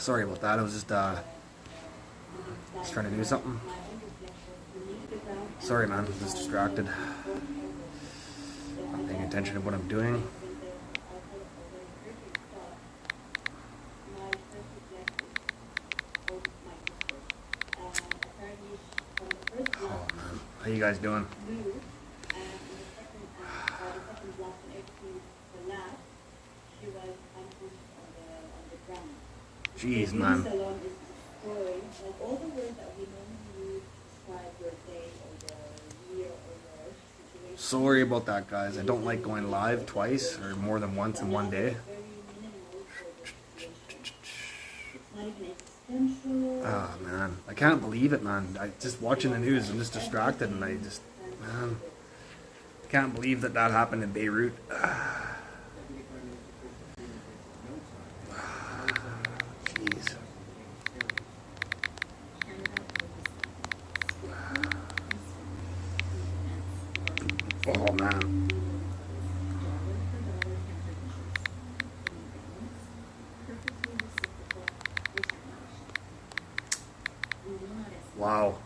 Sorry about that. I was just trying to do something. Sorry, man. I'm just distracted. Not paying attention to what I'm doing. Oh, man. How you guys doing? Jeez, man. Sorry about that, guys. I don't like going live twice or more than once in one day. Oh, man. I can't believe it, man. I just watching the news, I'm just distracted, and man, I can't believe that happened in Beirut. Jeez. Oh, man. Wow.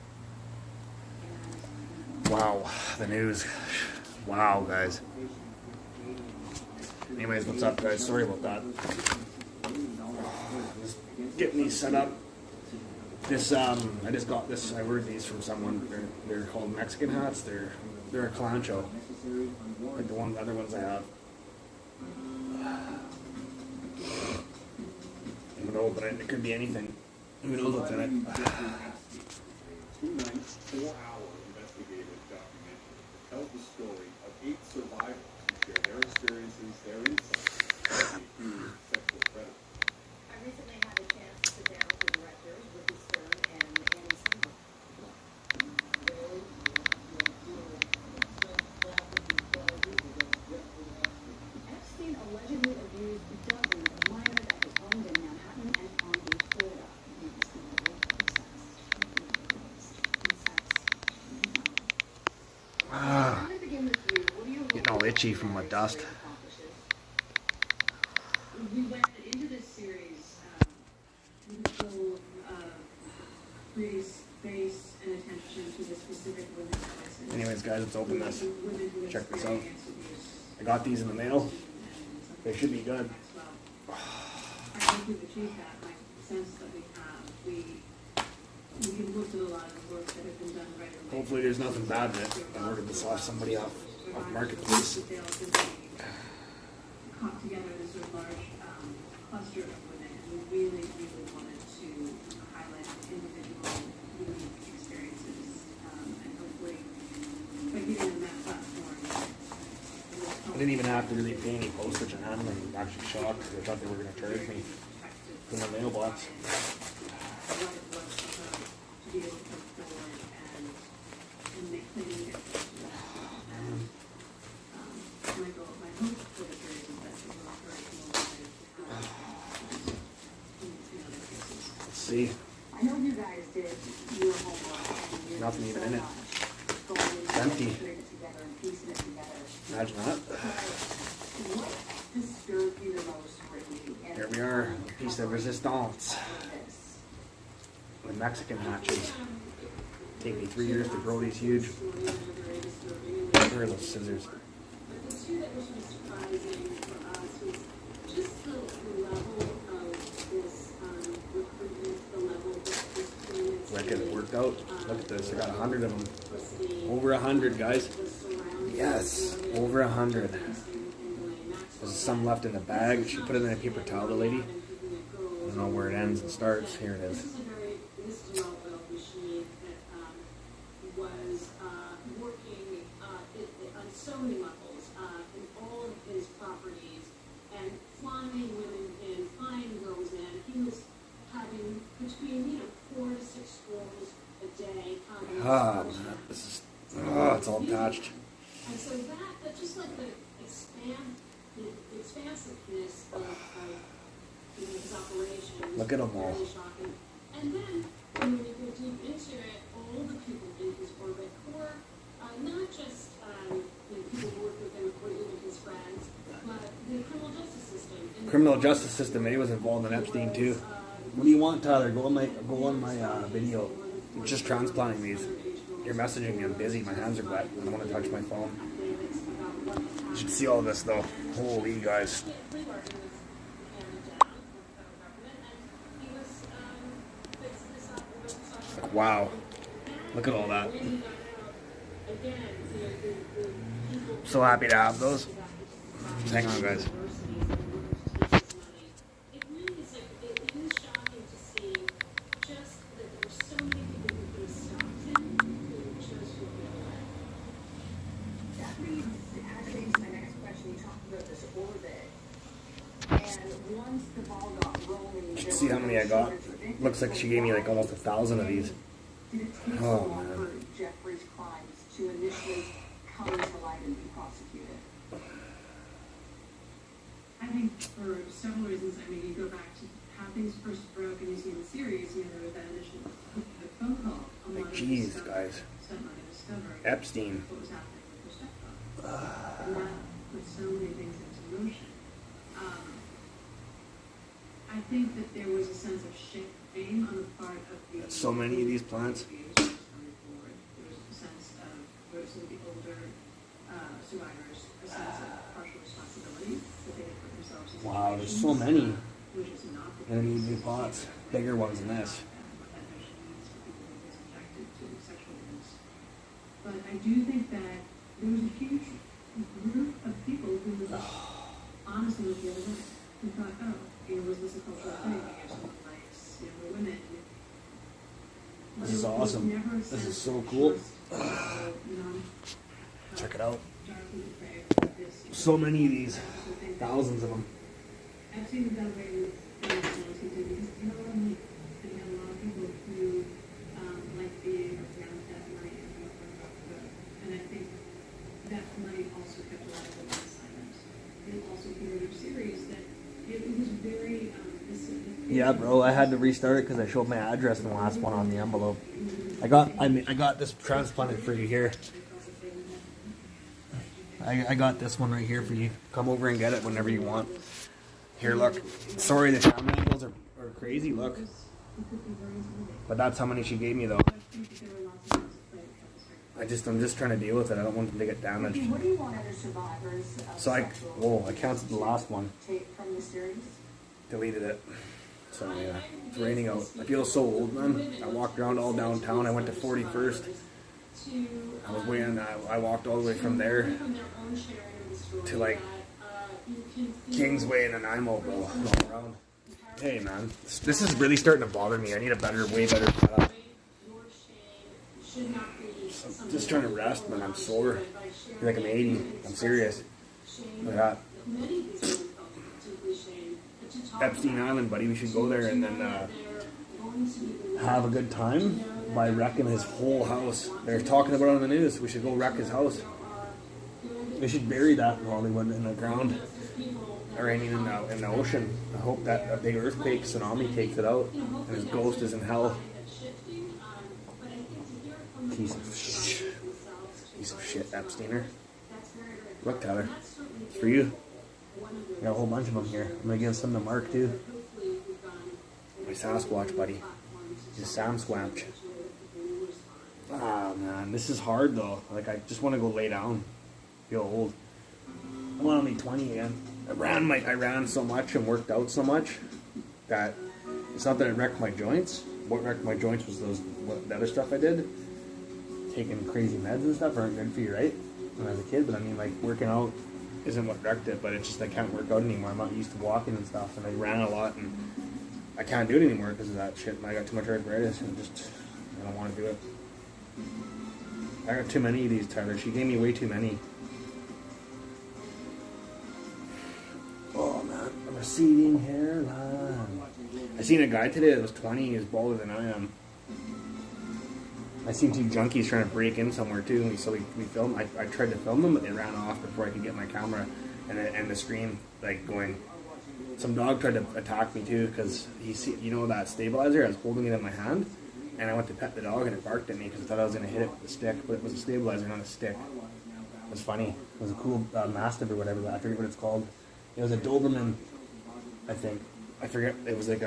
Wow. The news. Wow, guys. Anyways, what's up, guys? Sorry about that. Just getting these set up. This, I just got this. I ordered these from someone. They're called Mexican hats. They're a clancho, like the other ones I have. I don't know, but it could be anything. Who knows what's in it? 2 nights, 4-hour investigative documentary tells the story of 8 survivors who share their experiences, their insights as they accuse sexual predators. I recently had a chance to sit down with the directors, Ricky Stern and Andy Samberg. Epstein allegedly abused dozens of minors at his home in Manhattan and Palm Beach, Florida. Getting all itchy from my dust. We went into this series with the goal of creating space and attention to the specific women's voices. Anyways, guys, let's open this. Check this out. I got these in the mail. They should be good. I think we've achieved that. My sense that we can look at a lot of the work that has been done right away. Hopefully there's nothing bad in it. I ordered this off somebody off Marketplace. Caught together this sort of large cluster of women, and we really, really wanted to highlight individual unique experiences, and hopefully by giving them that platform. I didn't even have to really pay any postage and handling. I'm actually shocked. I thought they were going to charge me in the mailbox. To be able to come forward and make things different. My hope for the series is that it will encourage more women to have in other cases. Let's see. I know you guys did your homework and you're Nothing even in it. It's empty. Putting it together and piecing it together. Imagine that. What disturbed you the most, Ricky? Here we are. A piece of resistance. The Mexican hatches. Take me 3 years to grow these huge. Where are those scissors? But the two that were sort of surprising for us was just the level of this recruitment, the level that this clinic. Where I get it worked out. Look at this. I got 100 of them. Over 100, guys. Yes, over 100. There's some left in the bag. She put it in a paper towel, the lady. I don't know where it ends and starts. Here it is. This is a well-oiled machine that was working on so many levels in all of his properties and flying women in, flying girls in. He was having between 4 to 6 girls a day. Ah, man, this is. Oh, it's all patched. And so that just like the expansiveness of his operation. Look at them all. Shocking. And then when you go deep into it, all the people in his orbit who were not just people who worked with him or even his friends, but the criminal justice system. Criminal justice system. He was involved in Epstein too. What do you want, Tyler? Go on my video. I'm just transplanting these. You're messaging me. I'm busy. My hands are wet. I don't want to touch my phone. You should see all this though. Holy guys. Wow. Look at all that. So happy to have those. Hang on, guys. You should see how many I got. Looks like she gave me like almost 1,000 of these. Oh man. Jeffrey's crimes to initially come to light and be prosecuted. I think for several reasons. I mean, you go back to how things first broke, and you see in the series, you know, there was that initial phone call. Like, jeez, guys. Epstein. What was happening with her stepfather. And that put so many things into motion. I think that there was a sense of shame on the part of the... So many of these plants. There was a sense of, for some of the older survivors, a sense of partial responsibility that they had put themselves in. Wow, there's so many. Which is not the Gonna need new pots. Bigger ones than this. what that notion means for people who are subjected to sexual abuse. But I do think that there was a huge group of people who honestly looked the other way, who thought, oh, you know, was this a cultural thing? You know, someone likes younger women. This is awesome. This is so cool. Check it out. So many of these. Thousands of them. Epstein got away with things he did because you know what I mean? And you had a lot of people who like being around that money and I think that money also kept a lot of women silent. And also hear your series that it was very Yeah, bro. I had to restart it because I showed my address in the last one on the envelope. I got this transplanted for you here. I got this one right here for you. Come over and get it whenever you want. Here, look. Sorry, the camera angles are crazy. Look. But that's how many she gave me, though. I'm just trying to deal with it. I don't want them to get damaged. What do you want other survivors of So I canceled the last one. take from the series? Deleted it. So yeah, it's raining out. I feel so old, man. I walked around all downtown. I went to 41st. I was waiting. I walked all the way from there to like Kingsway and Nanaimo, bro. Going around. Hey, man, this is really starting to bother me. I need a way better setup. I'm just trying to rest, man. I'm sore. I feel like I'm 80. I'm serious. Look at that. Epstein Island, buddy. We should go there and then have a good time by wrecking his whole house. They're talking about it on the news. We should go wreck his house. We should bury that in Hollywood in the ground, or in the ocean. I hope that a big earthquake, tsunami takes it out, and his ghost is in hell. Piece of shit, Epsteiner. Look, Tyler, it's for you. I got a whole bunch of them here. I'm gonna give some to Mark too. My Sasquatch buddy. He's a Samsquatch. Ah, man, this is hard though. Like, I just want to go lay down. Feel old. I'm only 20 again. I ran so much and worked out so much that it's not that it wrecked my joints. What wrecked my joints was the other stuff I did. Taking crazy meds and stuff aren't good for you, right? When I was a kid, but I mean, like, working out isn't what wrecked it, but it's just I can't work out anymore. I'm not used to walking and stuff, and I ran a lot, and I can't do it anymore because of that shit. And I got too much arthritis, and I don't want to do it. I got too many of these, Tyler. She gave me way too many. Oh man, a receding hairline. I seen a guy today that was 20. He was balder than I am. I seen two junkies trying to break in somewhere too, so we filmed. I tried to film them, but they ran off before I could get my camera and the screen like going. Some dog tried to attack me too because that stabilizer. I was holding it in my hand, and I went to pet the dog and it barked at me because I thought I was gonna hit it with a stick, but it was a stabilizer, not a stick. It was funny. It was a cool Mastiff or whatever. I forget what it's called. It was a Doberman, I think. I forget. It was like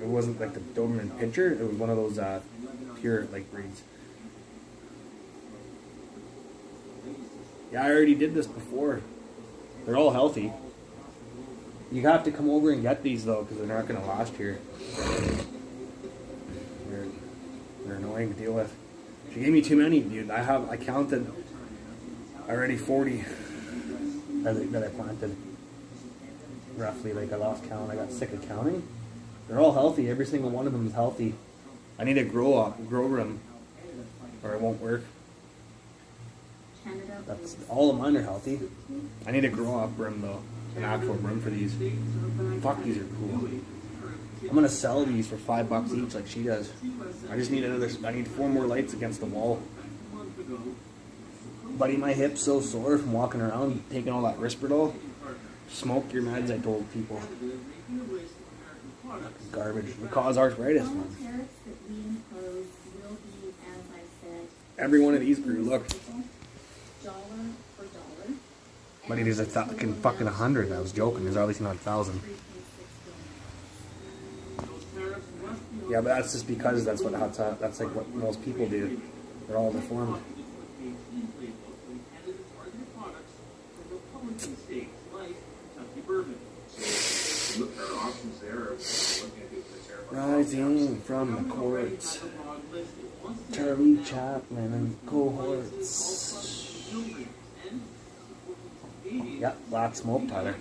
It wasn't like the Doberman Pinscher. It was one of those pure like breeds. Yeah, I already did this before. They're all healthy. You have to come over and get these though, because they're not going to last here. They're annoying to deal with. She gave me too many, dude. I counted already 40 that I planted. Roughly, like I lost count. I got sick of counting. They're all healthy. Every single one of them is healthy. I need to grow room, or it won't work. That's all of mine are healthy. I need to grow up room though, an actual room for these. Fuck, these are cool. I'm gonna sell these for $5 each, like she does. I just need I need 4 more lights against the wall. Buddy, my hip's so sore from walking around taking all that Risperdal. Smoke your meds, I told people. Garbage. It cause arthritis, man. Every one of these grew, look. Buddy, there's fucking 100. I was joking. There's at least not 1,000. Yeah, but that's just because that's like what most people do. They're all deformed. Rising from the courts, Charlie Chaplin and cohorts. Yep, black smoke, Tyler.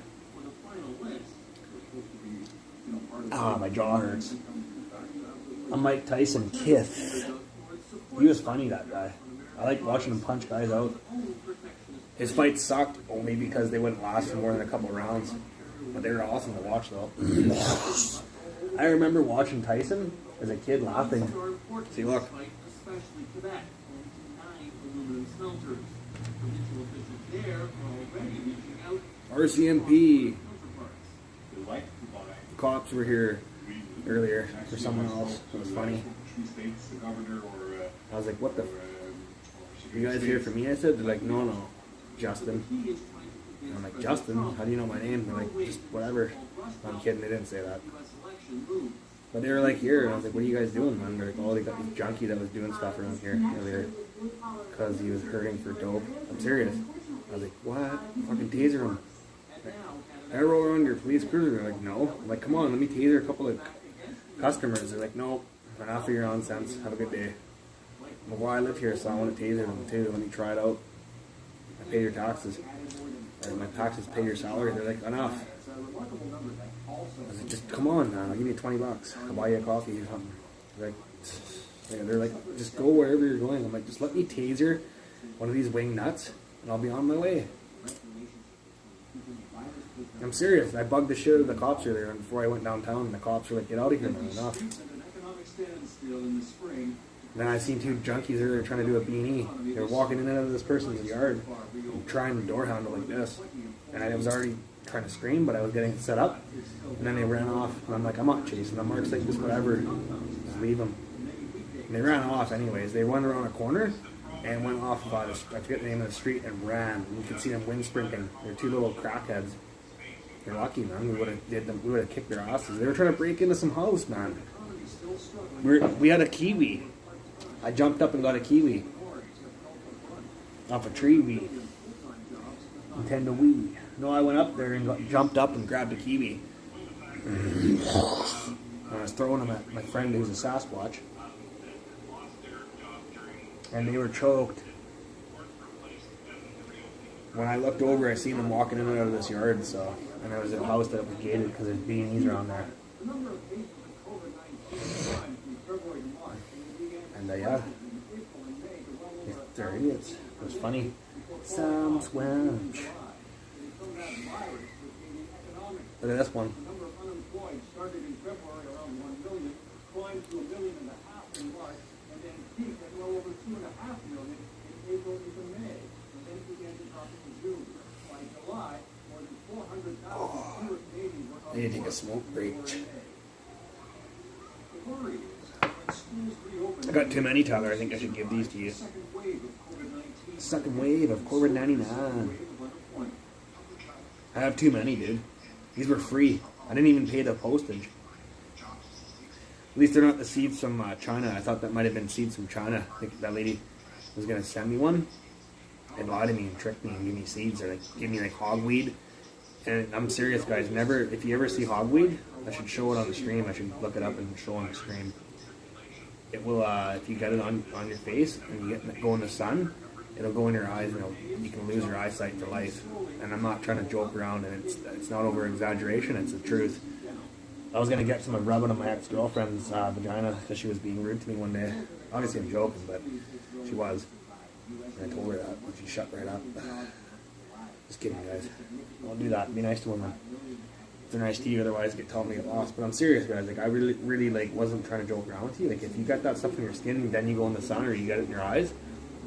Ah, my jaw hurts. I'm Mike Tyson Kith. He was funny, that guy. I like watching him punch guys out. His fights sucked only because they wouldn't last for more than a couple rounds. But they were awesome to watch, though. I remember watching Tyson as a kid laughing. See, look. RCMP. Cops were here earlier for someone else. It was funny. I was like, what the you guys here for me? I said, they're like, no, Justin. And I'm like, Justin? How do you know my name? They're like, just whatever. I'm kidding, they didn't say that. But they were like, here. And I was like, what are you guys doing, man? They're like, oh, they got this junkie that was doing stuff around here earlier because he was hurting for dope. I'm serious. I was like, what? Fucking taser him. I roll around your police cruiser. They're like, no. I'm like, come on, let me taser a couple of customers. They're like, no, enough of your nonsense. Have a good day. I'm like, well, I live here, so I want to taser them too. Let me try it out. I pay your taxes. Or my taxes pay your salary. They're like, enough. I was like, just come on, man. I'll give you $20. I'll buy you a coffee or something. They're like, just go wherever you're going. I'm like, just let me taser one of these wing nuts, and I'll be on my way. I'm serious. I bugged the shit out of the cops earlier, and before I went downtown, and the cops were like, get out of here, man. Enough. Then I seen 2 junkies earlier trying to do a beanie. They were walking in and out of this person's yard, trying the door handle like this. And I was already trying to scream, but I was getting set up. And then they ran off, and I'm like, I'm not chasing them. Mark's like, just whatever. Just leave them. And they ran off anyways. They went around a corner and went off about I forget the name of the street, and ran. And you could see them wind sprinting. They're 2 little crackheads. They're lucky, man. We would have kicked their asses. They were trying to break into some house, man. We had a kiwi. I jumped up and got a kiwi off a tree. Nintendo Wii. No, I went up there and jumped up and grabbed a kiwi. And I was throwing them at my friend who's a Sasquatch. And they were choked. When I looked over, I seen them walking in and out of this yard. And there was a house that was gated because there's beanies around there. And yeah, they're idiots. It was funny. Some squelch. Look at this one. I need to take a smoke break. I got too many, Tyler. I think I should give these to you. Second wave of COVID-99. I have too many, dude. These were free. I didn't even pay the postage. least they're not the seeds from China. I thought that might have been seeds from China. I think that lady was gonna send me one and lied to me and tricked me and give me seeds, or like give me like hogweed. And I'm serious, guys. Never, if you ever see hogweed, I should show it on the stream. I should look it up and show on the stream. It will, if you get it on your face and you go in the sun, it'll go in your eyes and you can lose your eyesight for life. And I'm not trying to joke around, and it's not over exaggeration. It's the truth. I was gonna get some and rub it on my ex-girlfriend's vagina because she was being rude to me one day. Obviously, I'm joking, but she was. And I told her that, and she shut right up. Just kidding, guys. Don't do that. Be nice to women. If they're nice to you, otherwise tell them to get lost. But I'm serious, guys. Like, I really like wasn't trying to joke around with you. Like, if you got that stuff in your skin and then you go in the sun or you get it in your eyes,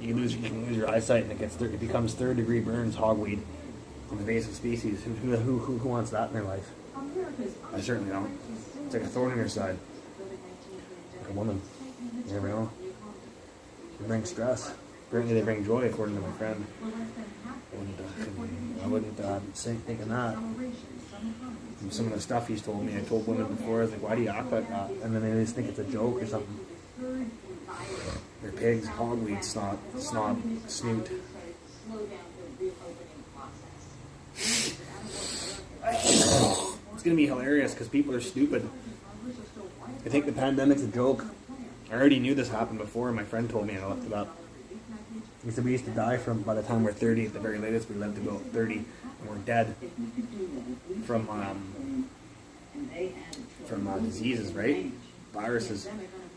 you can lose your eyesight, and it becomes third-degree burns, hogweed, an invasive species. Who wants that in their life? I certainly don't. It's like a thorn in your side. Like a woman. You never know. They bring stress. Apparently they bring joy, according to my friend. I wouldn't thinking that. From some of the stuff he's told me, I told women before, I was like, why do you act like that? And then they just think it's a joke or something. They're pigs, hogweed, snout. It's gonna be hilarious because people are stupid. They think the pandemic's a joke. I already knew this happened before. My friend told me, and I looked it up. He said we used to die by the time we're 30. At the very latest, we live to go 30, and we're dead from diseases, right? Viruses,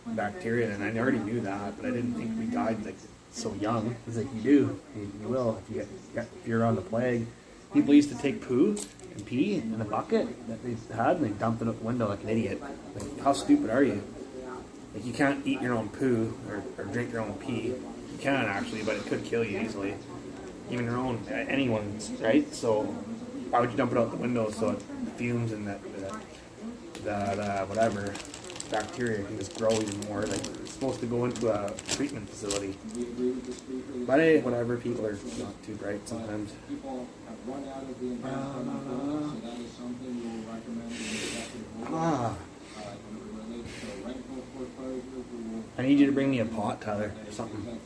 bacteria, and I already knew that, but I didn't think we died like so young. He's like, you will if you're on the plague. People used to take poo and pee in a bucket that they had, and they dumped it out the window like an idiot. Like, how stupid are you? Like, you can't eat your own poo or drink your own pee. You can actually, but it could kill you easily. Even your own, anyone's, right? So why would you dump it out the window so it fumes and that whatever bacteria can just grow even more? Like, it's supposed to go into a treatment facility. But hey, whatever. People are not too bright sometimes. I need you to bring me a pot, Tyler, or something.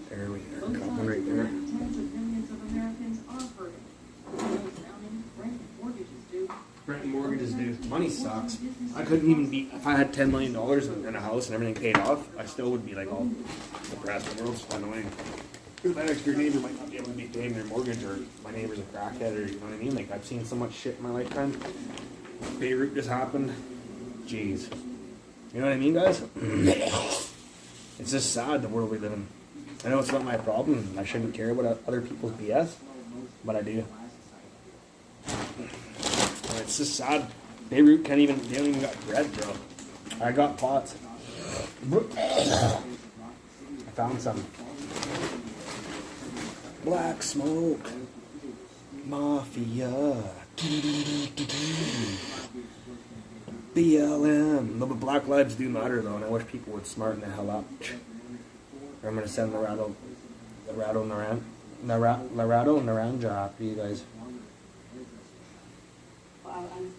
There we go. Got one right there. Rent and mortgages due. Money sucks. I couldn't even be, if I had $10 million in a house and everything paid off, I still would be like all depressed. The world's annoying. Your neighbor might not be able to be paying their mortgage, or my neighbor's a crackhead, or you know what I mean? Like, I've seen so much shit in my lifetime. Beirut just happened. Jeez. You know what I mean, guys? It's just sad, the world we live in. I know it's not my problem, and I shouldn't care about other people's BS, but I do. And it's just sad. Beirut they don't even got bread, bro. I got pots. I found some. Black smoke. Mafia. BLM. No, but Black Lives do matter, though, and I wish people would smarten the hell up. Or I'm going to send Larado Naranja after you guys. I'm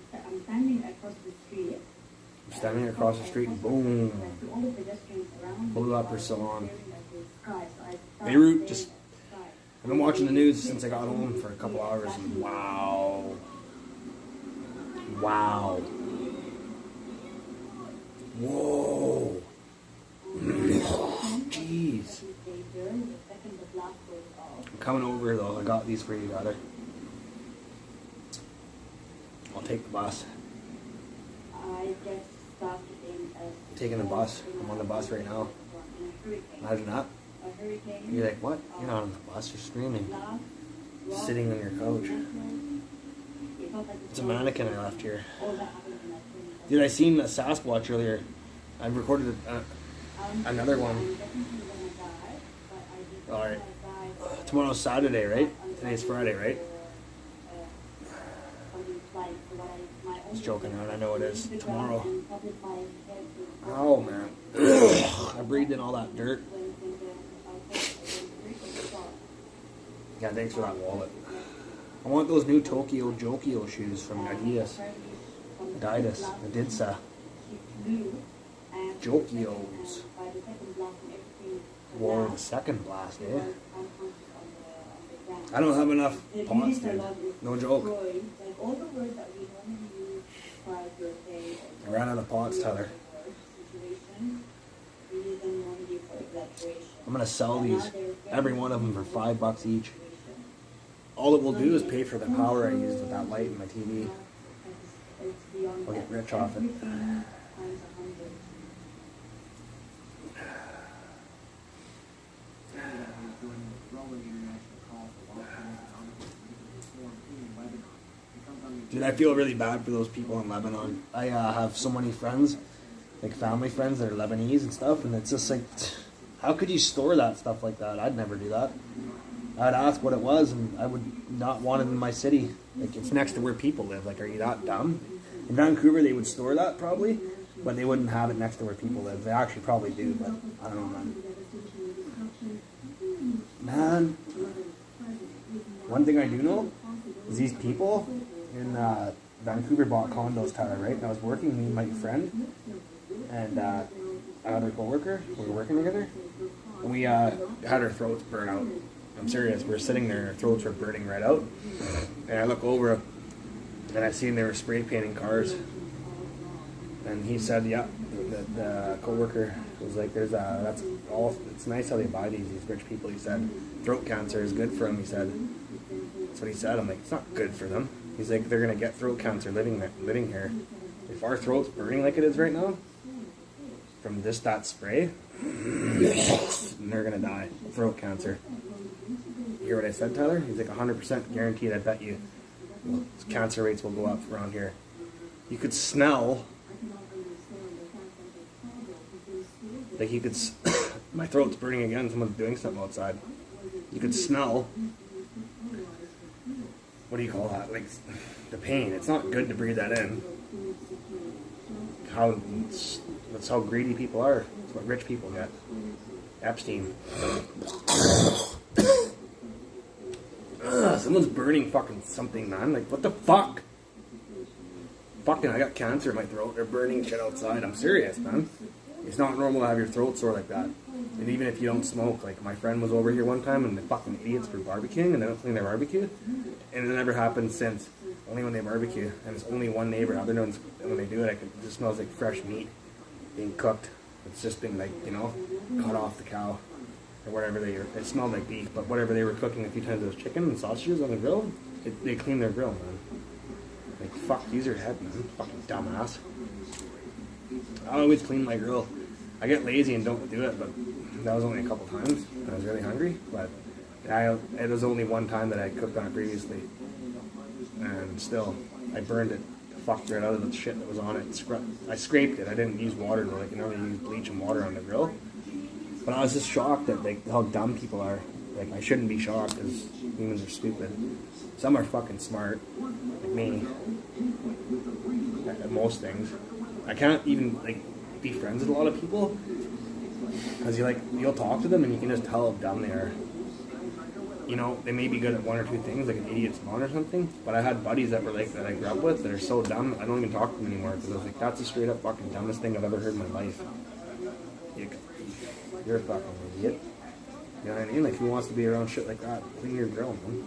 standing across the street. I'm standing across the street and boom. Blew up her salon. Beirut just... I've been watching the news since I got home for a couple hours, and wow. Wow. Whoa. Jeez. I'm coming over, though. I got these for you, Tyler. I'll take the bus. I just stopped in I'm taking the bus. I'm on the bus right now. Imagine that. You're like, what? You're not on the bus. You're streaming. Sitting on your couch. It's a mannequin I left here. Dude, I seen a Sasquatch earlier. I recorded another one. Alright. Tomorrow's Saturday, right? Today's Friday, right? Just joking around. I know it is. Tomorrow. Oh, man. I breathed in all that dirt. Yeah, thanks for that wallet. I want those new Tokyo Jokio shoes from Adidas. Didas, Adidsa, Jokios. Whoa, the second blast, eh? I don't have enough pots, dude. No joke. I ran out of pots, Tyler. I'm gonna sell these, every one of them for $5 each. All it will do is pay for the power I used with that light in my TV. I'll get rich off it. Dude, I feel really bad for those people in Lebanon. I have so many friends, like family friends that are Lebanese and stuff, and it's just like, how could you store that stuff like that? I'd never do that. I'd ask what it was, and I would not want it in my city. Like, it's next to where people live. Like, are you that dumb? In Vancouver, they would store that probably, but they wouldn't have it next to where people live. They actually probably do, but I don't know, man. Man, one thing I do know is these people in Vancouver bought condos, Tyler, right? And I was working, me and my friend, and another co-worker, we were working together, and we had our throats burn out. I'm serious, we were sitting there, our throats were burning right out, and I look over, and I seen they were spray painting cars, and he said, yeah, the co-worker was like, that's all, it's nice how they buy these rich people, he said, throat cancer is good for them, he said. That's what he said. I'm like, it's not good for them. He's like, they're gonna get throat cancer living here. If our throat's burning like it is right now, from just that spray, they're gonna die of throat cancer. You hear what I said, Tyler? He's like 100% guaranteed. I bet you, cancer rates will go up around here. You could smell, like you could. My throat's burning again. Someone's doing something outside. You could smell. What do you call that? Like the pain. It's not good to breathe that in. That's how greedy people are. That's what rich people get. Epstein. Someone's burning fucking something, man. Like, what the fuck? Fucking, I got cancer in my throat. They're burning shit outside. I'm serious, man. It's not normal to have your throat sore like that. And even if you don't smoke, like my friend was over here one time and the fucking idiots were barbecuing and they don't clean their barbecue. And it never happened since. Only when they barbecue. And it's only one neighbor. Other ones, when they do it, it just smells like fresh meat being cooked. It's just been like, cut off the cow. Or whatever it smelled like beef, but whatever they were cooking a few times, those chicken and sausages on the grill, they clean their grill, man. Like, fuck, use your head, man. Fucking dumbass. I always clean my grill. I get lazy and don't do it, but that was only a couple times. I was really hungry, but it was only one time that I cooked on it previously. And still, I burned it. Fucked right out of the shit that was on it. I scraped it. I didn't use water, though. Like, you use bleach and water on the grill. But I was just shocked at like how dumb people are. Like, I shouldn't be shocked because humans are stupid. Some are fucking smart, like me. At most things, I can't even like be friends with a lot of people because you'll talk to them and you can just tell how dumb they are. They may be good at one or two things, like an idiot's mom or something. But I had buddies that were like that I grew up with that are so dumb I don't even talk to them anymore because I was like, that's the straight up fucking dumbest thing I've ever heard in my life. You're a fucking idiot. You know what I mean? Like, who wants to be around shit like that? Clean your grill, man.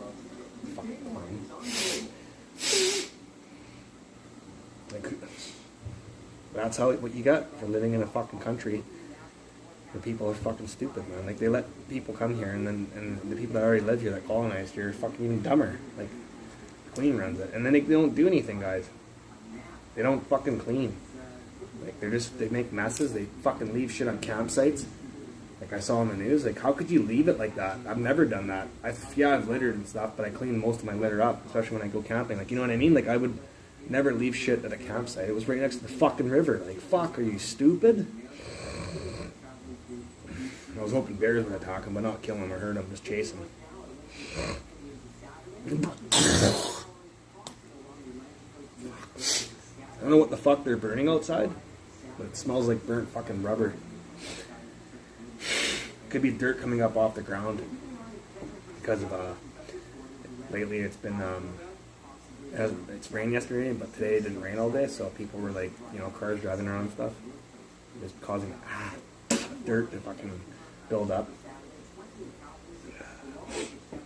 Fucking fine. Like, that's what you got for living in a fucking country where people are fucking stupid, man. Like, they let people come here, and the people that already live here that colonized here are fucking even dumber. Like, the Queen runs it. And then they don't do anything, guys. They don't fucking clean. Like, they make messes. They fucking leave shit on campsites. Like I saw on the news, like how could you leave it like that? I've never done that. I've littered and stuff, but I clean most of my litter up, especially when I go camping. Like, you know what I mean? Like, I would never leave shit at a campsite. It was right next to the fucking river. Like, fuck, are you stupid? I was hoping bears would attack him, but not kill him or hurt him, just chase him. I don't know what the fuck they're burning outside, but it smells like burnt fucking rubber. Could be dirt coming up off the ground because of lately it's been It's rained yesterday, but today it didn't rain all day, so people were like, cars driving around and stuff, just causing dirt to fucking build up.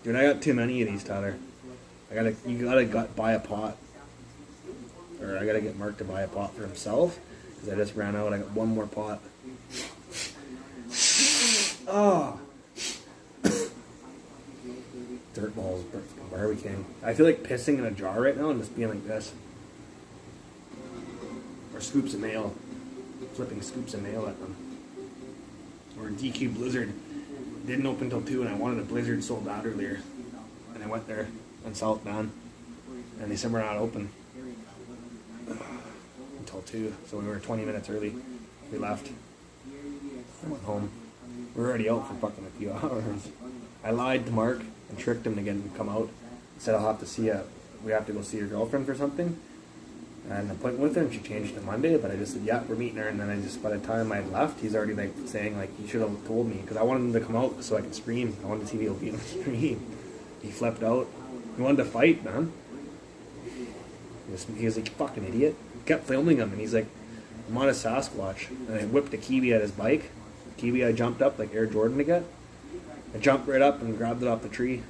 Dude, I got too many of these, Tyler. You gotta buy a pot, or I gotta get Mark to buy a pot for himself, because I just ran out. I got one more pot. Oh. Dirt balls, Barbie King. I feel like pissing in a jar right now and just being like this. Or scoops of mail. Flipping scoops of mail at them. Or DQ Blizzard. Didn't open till 2 and I wanted a Blizzard sold out earlier. And I went there on South Van. And they said we're not open until 2. So we were 20 minutes early. We left. I went home. We were already out for fucking a few hours. I lied to Mark and tricked him to get him to come out. Said I'll have to see we have to go see your girlfriend for something. I had an appointment with her and she changed to Monday, but I just said, yeah, we're meeting her. And then by the time I had left, he's already like saying like, you should have told me, because I wanted him to come out so I could scream. I wanted to see the OP on the screen. He flipped out. He wanted to fight, man. He was like, fucking idiot. Kept filming him and he's like, I'm on a Sasquatch. And I whipped a Kiwi at his bike. Kiwi I jumped up like Air Jordan to get. I jumped right up and grabbed it off the tree.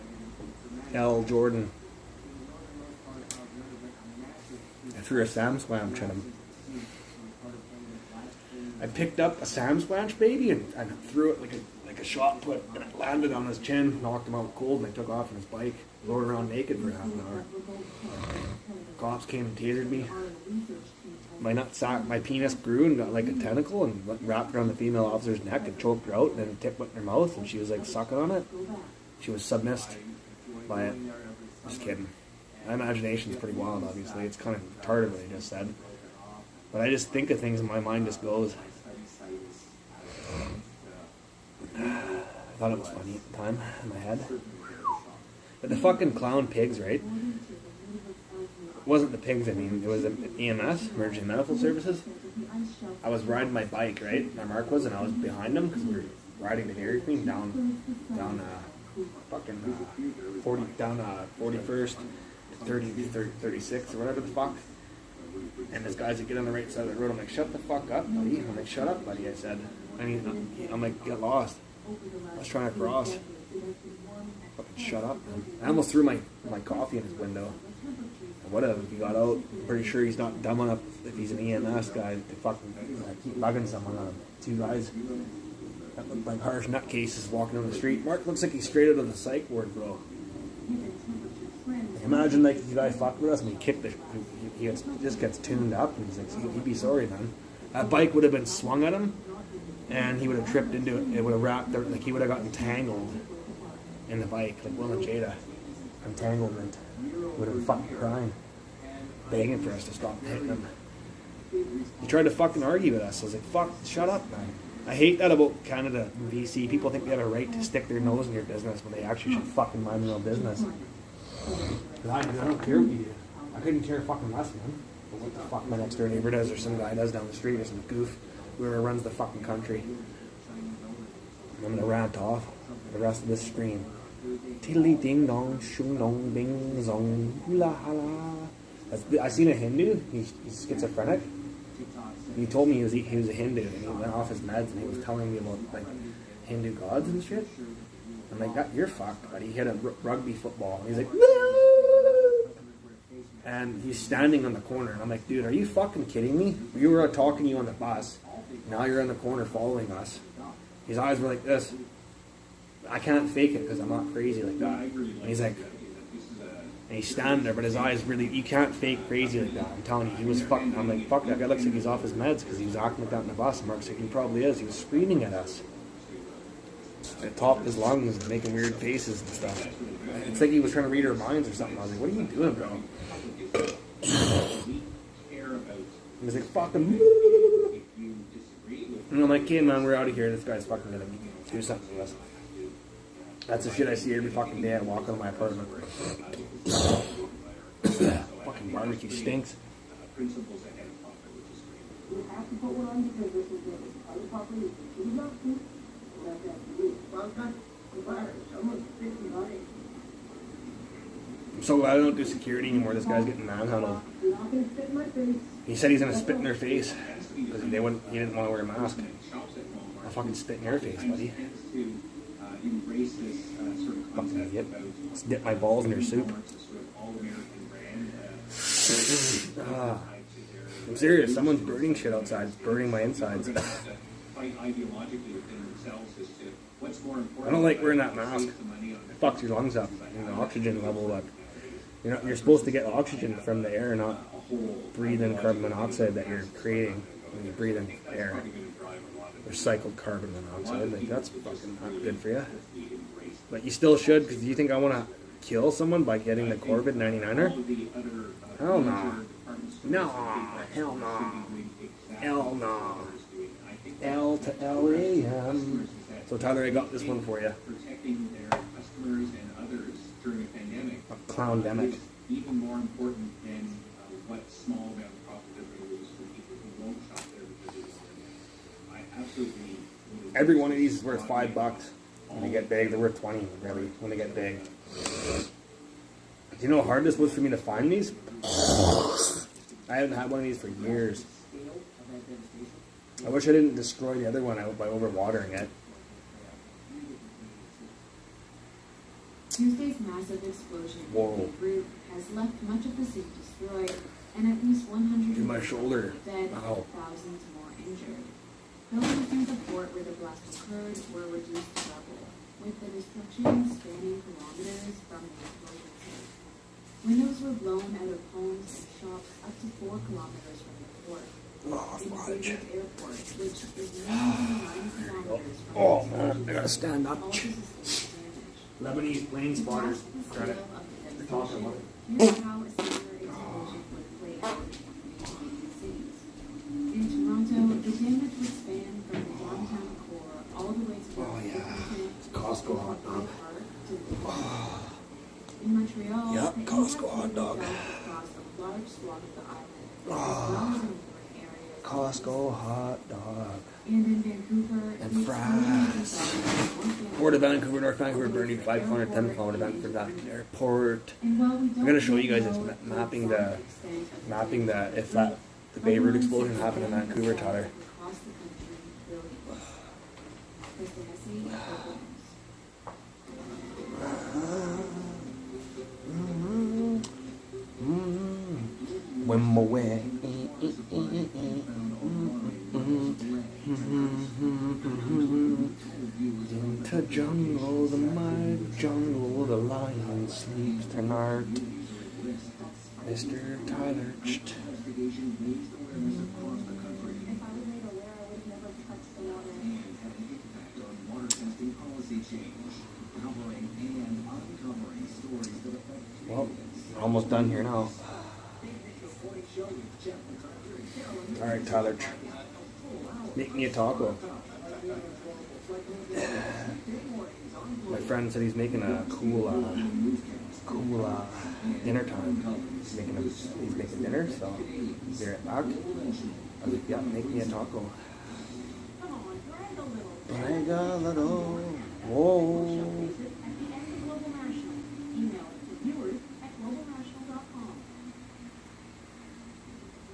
L. Jordan. I threw a Sam Squanch at him. I picked up a Sam Squanch baby and threw it like a shot put, and it landed on his chin, knocked him out cold, and I took off on his bike, rode around naked for half an hour. Cops came and tasered me. My penis grew and got like a tentacle and wrapped around the female officer's neck and choked her out, and then a tip went in her mouth and she was like sucking on it. She was submissed by it. Just kidding. My imagination's pretty wild, obviously. It's kind of retarded what I just said. But I just think of things and my mind just goes. I thought it was funny at the time in my head. But the fucking clown pigs, right? It wasn't the pigs, I mean, it was EMS, Emergency Medical Services. I was riding my bike, right? My Mark was, and I was behind him because we were riding to Dairy Queen down 41st, 36 or whatever the fuck. And this guy's like, get on the right side of the road. I'm like, shut the fuck up, buddy. I'm like, shut up, buddy, I said. I'm like, get lost. I was trying to cross. Fucking shut up, man. I almost threw my coffee in his window. I would have if he got out. I'm pretty sure he's not dumb enough if he's an EMS guy to fucking keep bugging someone on him. 2 guys that look like harsh nutcases walking on the street. Mark looks like he's straight out of the psych ward, bro. Imagine like you guys fucked with us and he kicked he just gets tuned up and he's like, he'd be sorry, man. That bike would have been swung at him and he would have tripped into it. It would have wrapped, like he would have gotten tangled in the bike, like Will and Jada. Entanglement. Would have been fucking crying, begging for us to stop hitting him. He tried to fucking argue with us. I was like, fuck, shut up, man. I hate that about Canada and BC. People think they have a right to stick their nose in your business when they actually should fucking mind their own business. I don't care what you do. I couldn't care fucking less, man. But what the fuck my next door neighbor does or some guy does down the street or some goof, whoever runs the fucking country. I'm gonna rant off the rest of this stream. Tiddly ding dong, shung dong, bing zong, hula hala. I seen a Hindu. He's schizophrenic. He told me he was a Hindu, and he went off his meds, and he was telling me about like Hindu gods and shit. I'm like, you're fucked, buddy. He hit a rugby football, and he's like, no! And he's standing on the corner, and I'm like, dude, are you fucking kidding me? We were talking to you on the bus. Now you're in the corner following us. His eyes were like this. I can't fake it because I'm not crazy like that. And he's like, and he's standing there, but his eyes really, you can't fake crazy like that. I'm telling you, he was fucking, I'm like, fuck, that guy looks like he's off his meds because he was acting like that in the bus. And Mark's like, he probably is. He was screaming at us. At the top of his lungs and making weird faces and stuff. It's like he was trying to read our minds or something. I was like, what are you doing, bro? He was like, fucking. And I'm like, hey man, we're out of here. This guy's fucking gonna do something to us. That's the shit I see every fucking day I walk out of my apartment. Fucking barbecue stinks. So I don't do security anymore. This guy's getting manhandled. You're not gonna spit in my face. He said he's gonna spit in their face because he didn't want to wear a mask. I'll fucking spit in your face, buddy. Embrace this sort of Fucking concept idiot. about Let's dip my balls in your soup. sort of all-American brand. I'm serious. Someone's burning shit outside. It's burning my insides. They're gonna have to fight ideologically within themselves as to what's more important. I don't like wearing that mask. Save the money on It fucks your lungs up and the oxygen level up. You're supposed to get oxygen from the air, not a whole breathe in carbon monoxide that you're creating when you breathe in air. probably going to drive a lot of Recycled carbon monoxide. Like, that's fucking not good for you. the embrace. But you still should, because do you think I want to kill someone by getting the Corvid All 99er? of the other Hell no. major department stores No, and big hell box no. stores should be doing exactly Hell what no. others are doing. I think L to LAM. So Tyler, I got this one for you. protecting their customers and others during a pandemic A clown-demic. is even more important than what small amount of profit they're going to lose from people who won't shop there because they don't have it. I absolutely would- Every one of these is worth $5. When they get big, they're worth 20, really, when they get big. Do you know how hard this was for me to find these? I haven't had one of these for years. I wish I didn't destroy the other one out by overwatering it. Tuesday's massive explosion in Whoa. Beirut has left much of the city destroyed and at least 100 To my shoulder. dead Ow. and thousands more injured. Buildings near the port where the blast occurred were reduced to rubble, with the destruction spanning kilometers from the explosion site. Windows were blown out of homes and shops up to 4 kilometers from the port. Oh, In fudge. Beirut Airport, which is more than 9 kilometers from Oh, the man, I explosion, gotta stand up. all systems damaged. Lebanese plane spotters. Trying to. They're talking about it. Here's how a similar explosion would play out in Canadian cities. In Toronto, the damage would span from the downtown core all the way to the Oh, yeah. It's Costco hot dog. In Montreal, Yep, the Costco impact hot dog. felt across a large swath of the island, as Oh. well as in urban areas. Costco hot dog. And in Vancouver, And the fries. explosion Port of Vancouver, North Vancouver, burning 510 kilometer Vancouver that airport. And while we don't I'm gonna show you guys know this the mapping exact the extent of mapping the if that the Beirut explosion happened in Vancouver, Tyler. Across the country, billions. Krista Hesse, Global News. When my way. Into jungle, the mighty jungle, the lion sleeps tonight. Mr. Tyler. If I was made aware, I would never touch the water. Well, we're almost done here now. Alright, Tyler. Make me a taco. My friend said he's making a cool dinner time. He's making dinner, so be right back. I was like, yeah, make me a taco. Come on, brag a little. Brag a little. Whoa. At the end of Global National. Email it to viewers@globalnational.com.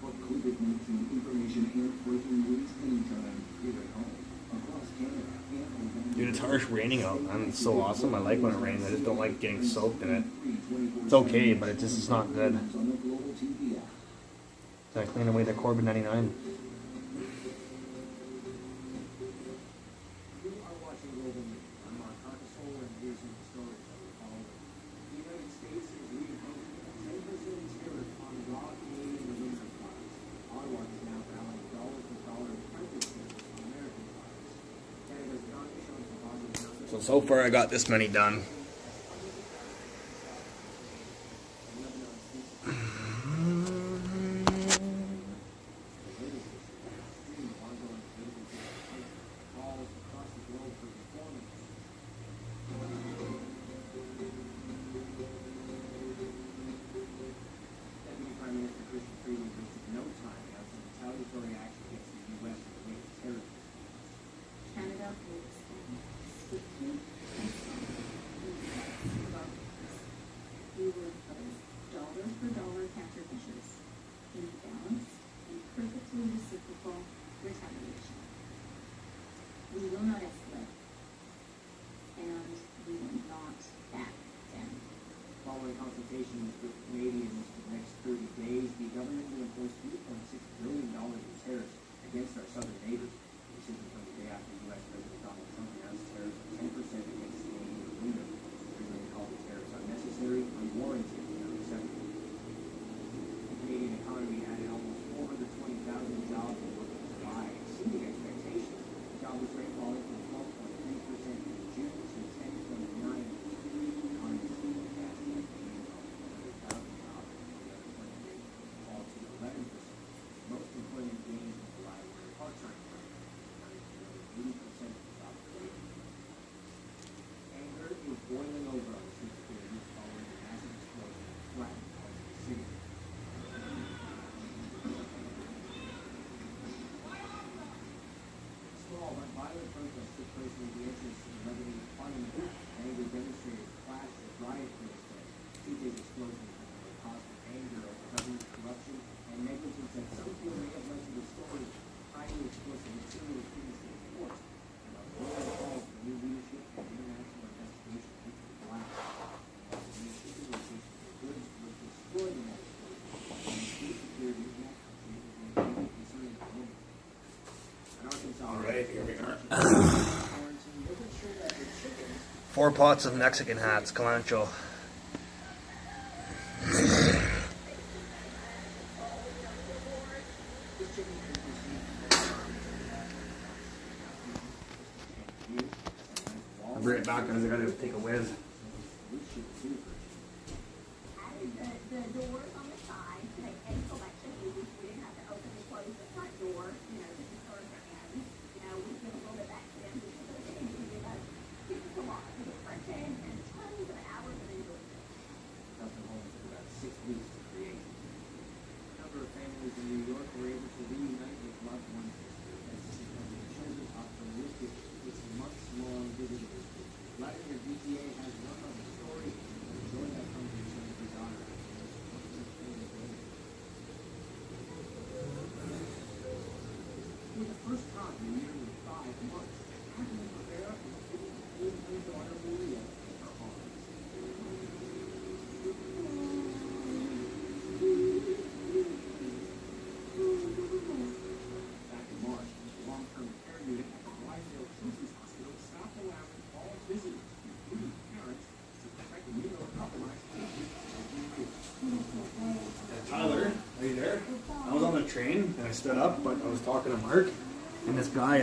For COVID-19 information and breaking news anytime, here at home, across Canada, and Dude, it's harsh raining out, man. It's so awesome. I like when it rains. I just don't like getting soaked in it. It's okay, but it's not good. on the Global TV app. So I clean away the Corbin 99. You are watching Global News. I'm Mark Carcasole, and here's some stories that we're following. The United States is leading a 10% tariff on raw Canadian aluminum products. Ottawa is now rallying dollar-for-dollar printed tariffs on American products. Canada's not shown some positive numbers. So far I got this many done. Deputy Prime Minister Christian Freeland wasted no time announcing retaliatory action against the U.S. in the wake of terror. Canada will respond swiftly and strongly. violent protests took place near the entrance to the Lebanese parliament. Angry demonstrators clashed at riot police there. Tuesday's explosion was caused by anger over government corruption and negligence that some feel may have led to the story highly explosive material previously enforced. And a bold call for new leadership and international investigation into the blast. And the new shipping location for goods was destroyed in that explosion. And food security in that country is an immediate concern at the moment. In Arkansas, All right, here we are. quarantine wasn't sure that the chickens 4 pots of Mexican hats, Calancho. I'll bring it back guys, I gotta take a whiz. Added the doors on the side to make any collection easy. We didn't have to open and close the front door, you know, just to start their end. You know, we give a little bit back to them because they give us a lot to get fresh in and tons of hours of enjoyment. custom homes took about 6 weeks to create. A number of families in New York were able to reunite with loved ones as this is one of the children optimistic its months-long visiting. Vladimir DTA has one on the story and enjoyed that conversation with his daughter. For the first time in nearly 5 months, Anthony Rivera is holding his daughter Maria in her arms. Back in March, the long-term care unit at the Glendale Children's Hospital stopped allowing all visitors, including parents, to protect immunocompromised patients. Tyler, are you there? I was on the train and I stood up, but I was talking to Mark, and this guy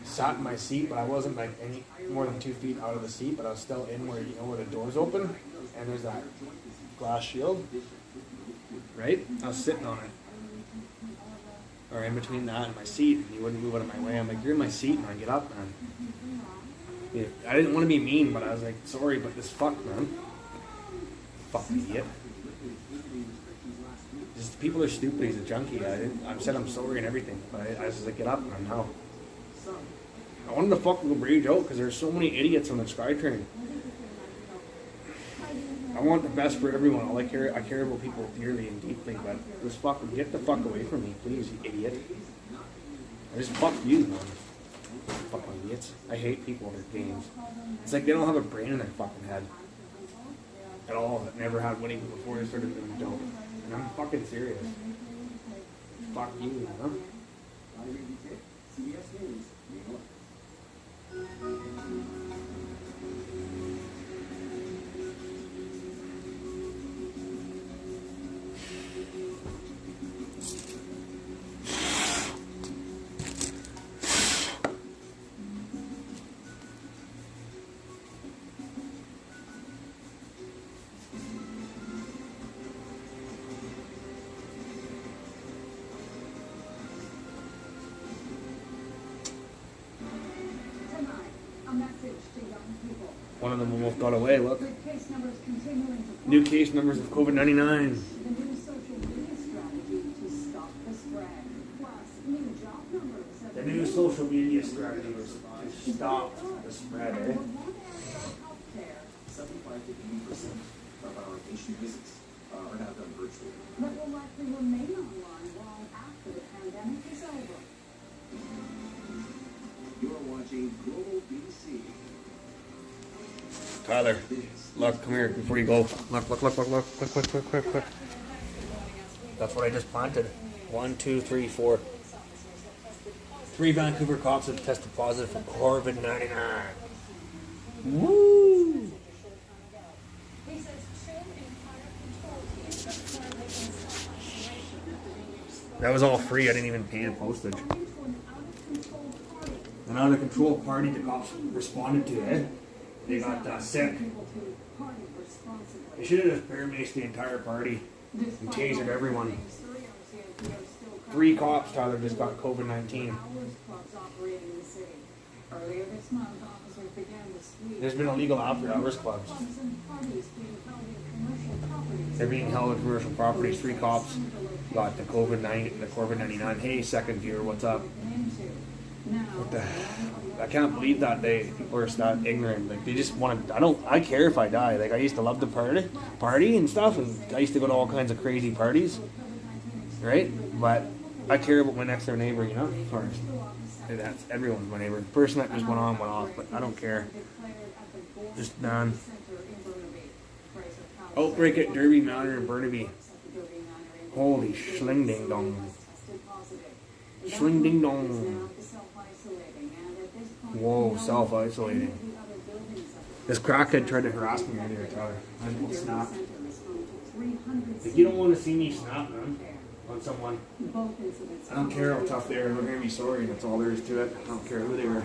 sat in my seat, but I wasn't like any more than 2 feet out of the seat, but I was still in where where the doors open, and there's that glass shield, right? I was sitting on it, or in between that and my seat, and he wouldn't move out of my way. I'm like, you're in my seat, and I get up, man. Yeah, I didn't want to be mean, but I was like, sorry, but this fuck, man. Fucking idiot. Just people are stupid. He's a junkie. I said I'm sorry and everything, but I was like, get up, man. Now. I wanted to fucking go rage out because there's so many idiots on the SkyTrain. I want the best for everyone. I care about people dearly and deeply, but just fucking get the fuck away from me, please, you idiot. I just fuck you, man. Fucking idiots. I hate people in their games. It's like they don't have a brain in their fucking head. At all. That never had winning before they started doing dope. And I'm fucking serious. Fuck you, man. Vladimir DTA, CBS News, New York. Tonight, a message to young people. One of them almost got away, look. With case numbers continuing to New case numbers of COVID-19. the new social media strategy to stop the spread. Plus, new job numbers have The new social media strategy was to stop the spread, eh? healthcare 75 to 80% of our patient visits are now done virtually. that will likely remain online long after the pandemic is over. You're watching Global BC. Tyler, look, come here before you go. Look, quick. That's what I just planted. 1, 2, 3, 4. 3 Vancouver cops have tested positive for COVID-19. Woo! That was all free. I didn't even pay the postage. An out of control party the cops responded to, eh? They got sick. People to party responsibly. They should have just bear-maced the entire party and tasered everyone. 3 cops, Tyler, just got COVID-19. Hours clubs operating in the city. Earlier this month, officers began to sweep There's been illegal after-hours clubs. clubs and parties being held in commercial properties. They're being held in commercial properties. 3 cops got the COVID-19. Hey, second viewer, what's up? Into. What the? I can't believe that people are that ignorant. Like they just want to. I care if I die. Like I used to love to party and stuff, and I used to go to all kinds of crazy parties, right? But I care about my next door neighbor, you know. Of course, that's everyone's my neighbor. The person that just went off, but I don't care. Just done. Outbreak at Derby Manor in Burnaby. Holy schling ding dong. Schling ding dong. Whoa, self-isolating. This crackhead tried to harass me earlier, Tyler. I will snap. If you don't want to see me snap, man, on someone, I don't care how tough they are. They're going to be sorry. That's all there is to it. I don't care who they are.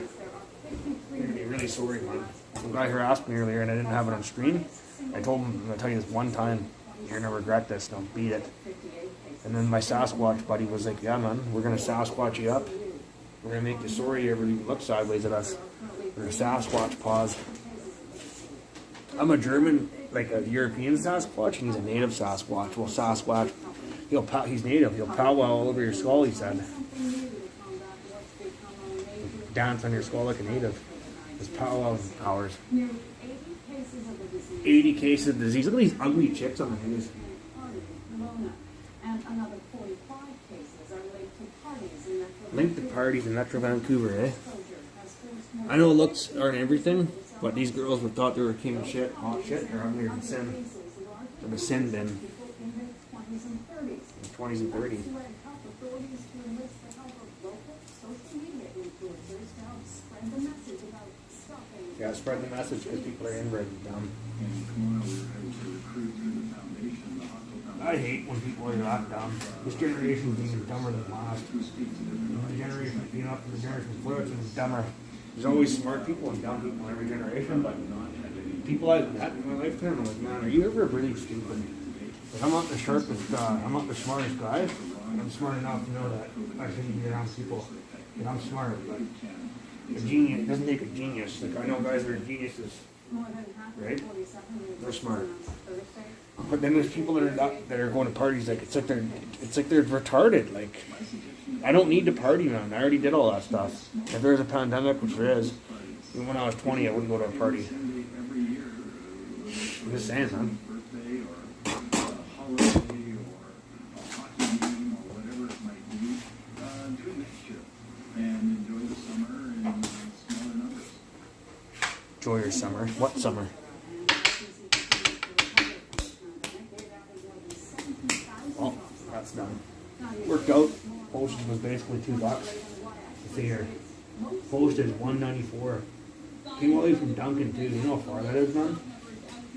They're going to be really sorry, man. Some guy harassed me earlier and I didn't have it on screen. I told him, I'm going to tell you this one time. You're going to regret this. Don't beat it. And then my Sasquatch buddy was like, yeah, man, we're going to Sasquatch you up. We're going to make you sorry you ever look sideways at us. We're going to Sasquatch pause. I'm a German, like a European Sasquatch, and he's a native Sasquatch. Well, Sasquatch, he's native. He'll powwow all over your skull, he said. Dance on your skull like a native. His powwow powers. 80 cases of disease. Look at these ugly chicks on the news. Linked to parties in Metro Vancouver, eh? I know looks aren't everything, but these girls would thought they were king of shit, hot shit, they're uglier than sin. Or the sin bin. In the 20s and 30s. Yeah, spread the message because people are inbred and dumb. I hate when people are that dumb. This generation is even dumber than last. The generation being up to the generation before it's even dumber. There's always smart people and dumb people in every generation, but people I've met in my lifetime, I'm like, man, are you ever really stupid? Like, I'm not the sharpest, I'm not the smartest guy. I'm smart enough to know that I shouldn't be around people. And I'm smart, but a genius doesn't make a genius. Like I know guys that are geniuses, right? They're smart. But then there's people that are going to parties like it's like they're retarded. Like I don't need to party, man. I already did all that stuff. If there's a pandemic, which there is, even when I was 20, I wouldn't go to a party. I'm just saying, man. Enjoy your summer. What summer? Oh, that's done. Worked out. Postage was basically $2. Let's see here. Postage $1.94. Came all the way from Duncan too. You know how far that is, man?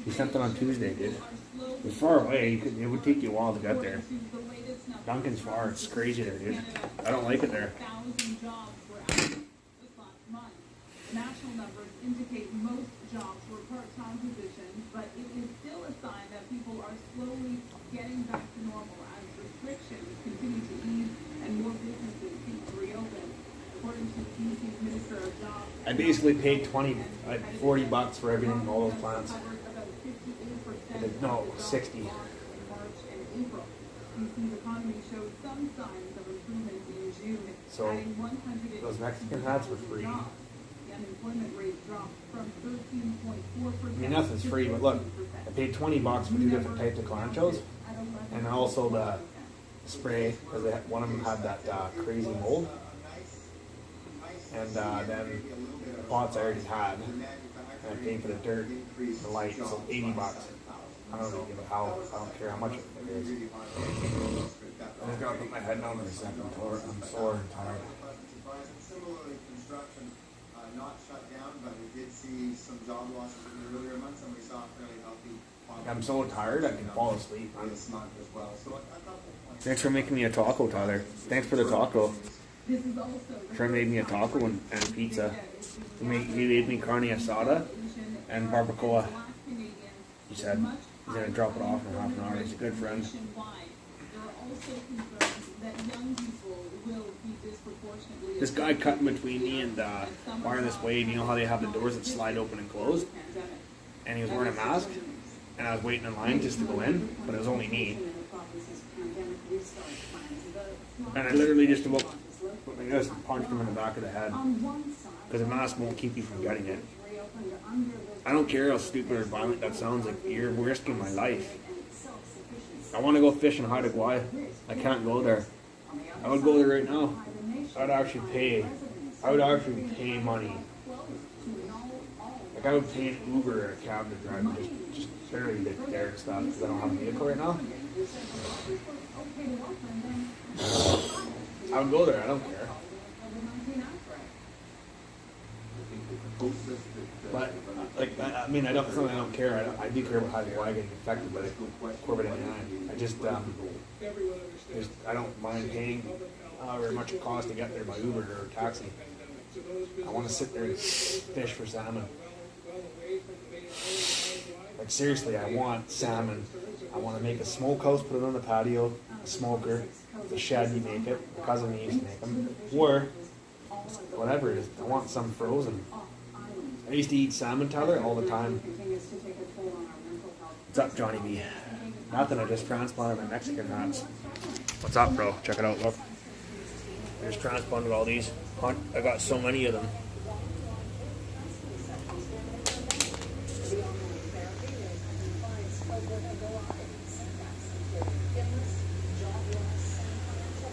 We sent it on Tuesday, dude. It was far away. It would take you a while to get there. Duncan's far. It's crazy there, dude. I don't like it there. National numbers indicate most jobs were part-time positions, but it is still a sign that people are slowly getting back to normal as restrictions continue to ease and more businesses seek to reopen. According to BC's Minister of Jobs, I basically paid $40 for everything, all those plants. No, 60. March and April. BC's economy showed some signs of improvement in June, So, adding 100 those Mexican hats were free. unemployment rate dropped from 13.4%. I mean, nothing's free, but look, I paid $20 for 2 different types of calanchos, and also the spray, because one of them had that crazy mold, and then the pots I already had, and I paid for the dirt, the light, so $80. I don't know how, I don't care how much it is. I just gotta put my head down for a second. I'm sore and tired. Similarly, construction not shut down, but we did see some job losses in the earlier months, and we saw a fairly healthy. I'm so tired I can fall asleep. This month as well. So a couple points. Thanks for making me a taco, Tyler. Thanks for the taco. This is also Friend made me a taco and pizza. He made me carne asada and barbacoa. He said he's gonna drop it off in half an hour. He's a good friend. There are also concerns that young people will be disproportionately. This guy cut in between me and Wireless Wave. You know how they have the doors that slide open and close? And he was wearing a mask, and I was waiting in line just to go in, but it was only me. And I literally just about put my I just punched him in the back of the head. On one side, Because a mask won't keep you from getting it. reopened under the I don't care how stupid or violent that sounds. Like, you're risking my life. and self-sufficiency. I want to go fish in Haida Gwaii. I can't go there. I would go there right now. I would actually pay. I would actually pay money. Like I would pay an Uber or a cab to drive me just barely get there and stuff because I don't have a vehicle right now. I would go there. I don't care. But like I mean, I don't. It's not that I don't care. I do care about Haida Gwaii getting infected by the COVID-19. I just I don't mind paying however much it costs to get there by Uber or taxi. I want to sit there and fish for salmon. Like seriously, I want salmon. I want to make a smokehouse, put it on the patio, a smoker, the shed you make it, my cousin used to make them, or whatever it is. I want some frozen. I used to eat salmon, Tyler, all the time. What's up, Johnny B? Nothing, I just transplanted my Mexican hats. What's up, bro? Check it out, look. I just transplanted all these. I got so many of them.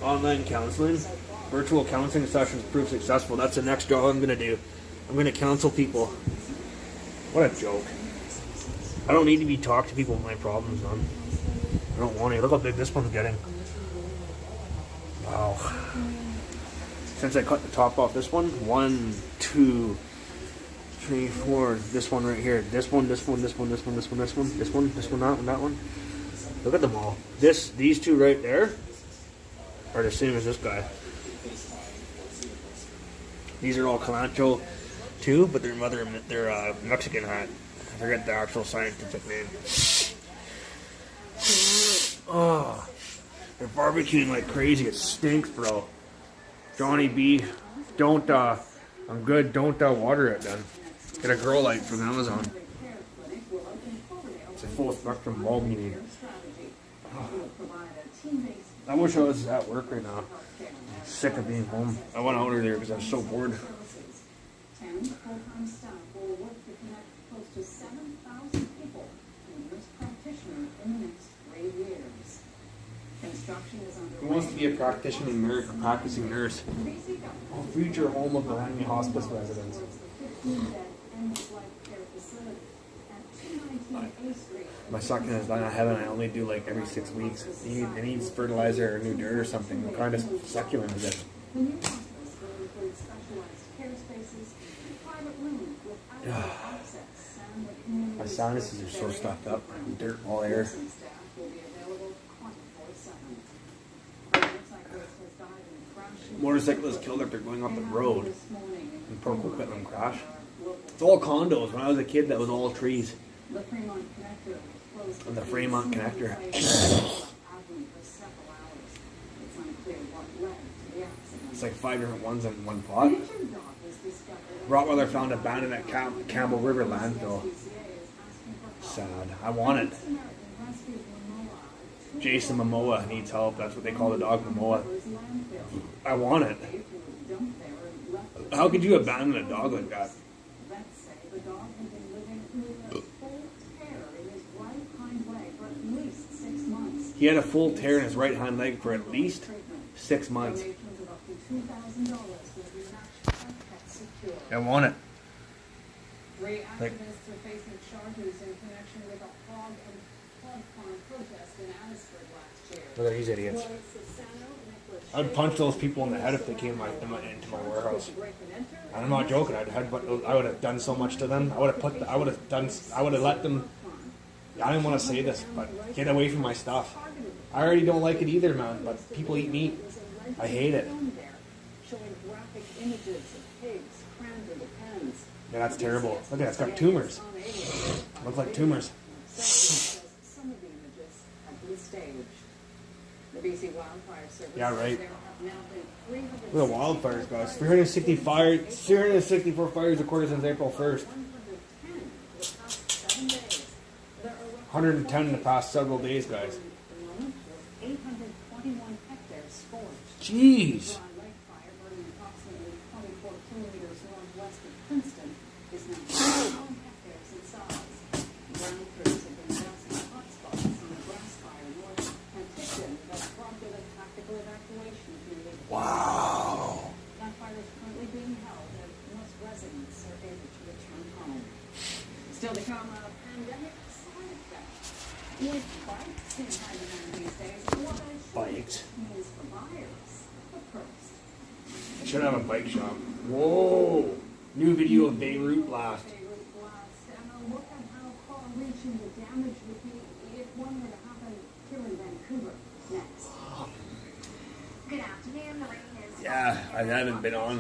Online counseling. Virtual counseling sessions prove successful. That's the next job I'm going to do. I'm going to counsel people. What a joke. I don't need to be talked to people with my problems, man. I don't want to. Look how big this one's getting. Wow. Since I cut the top off this one, 1, 2, 3, 4, this one right here, this one, this one, this one, this one, this one, this one, this one, this one, that one. Look at them all. These two right there are the same as this guy. These are all Calancho too, but they're Mexican hat. I forget the actual scientific name. Oh, they're barbecuing like crazy. It stinks, bro. Johnny B, don't, I'm good, don't water it then. Get a grow light from Amazon. It's a full spectrum bulb you need. Oh. I wish I was at work right now. I'm sick of being home. I went out earlier because I was so bored. 10 full-time staff will work to connect close to 7,000 people to a nurse practitioner in the next 3 years. Construction is underway. Who wants to be a practicing nurse, a practicing nurse? A future home of Miami hospice residents. My second is done. I haven't. I only do like every 6 weeks. It needs fertilizer or new dirt or something. What kind of succulent is it? The new hospice will include specialized care spaces, private rooms with outdoor access, and the community. My sinuses are so stuffed up. Dirt all air. Staff will be available 24/7. Motorcyclist has died in a crash. Motorcyclists killed after going off the road in Port Coquitlam crash. It's all condos. When I was a kid, that was all trees. The Fremont Connector closed And the Fremont Connector. It's like 5 different ones in one pot. Rottweiler found abandoned at Campbell River landfill. Sad. I want it. Jason Momoa needs help. That's what they call the dog, Momoa. I want it. How could you abandon a dog like that? He had a full tear in his right hind leg for at least 6 months. I want it. Three Like- activists are facing charges in connection with a hog farm protest in Annisburg last year. Look at these idiots. I'd punch those people in the head if they came into my warehouse. And I'm not joking. I would have done so much to them. I would have let them. I didn't want to say this, but get away from my stuff. I already don't like it either, man. But people eat meat. I hate it. Showing graphic images of pigs crammed into pens. Yeah, that's terrible. Look at that. It's got tumors. Looks like tumors. Some of the images have been staged. The BC Wildfire Service. Yeah, right. There have now been 300. Look at the wildfires, guys. 364 fires recorded since April 1st. 110 in the past several days, guys. 821 hectares scorched. Jeez. kilometers northwest of Princeton, is now 21 hectares in size. Ground crews have been announcing hotspots in the grass fire north of Penticton that prompted a tactical evacuation period. Wow. That fire is currently being held and most residents are able to return home. Still to come, a pandemic side effect. With bikes in high demand these days, what Bikes. means for buyers. But first, I should have a bike shop. Whoa. New video of Beirut blast. Beirut blast, and a look at how far-reaching the damage would be if one were to happen here in Vancouver. Next. Good afternoon. The rain is. Yeah, I haven't been on.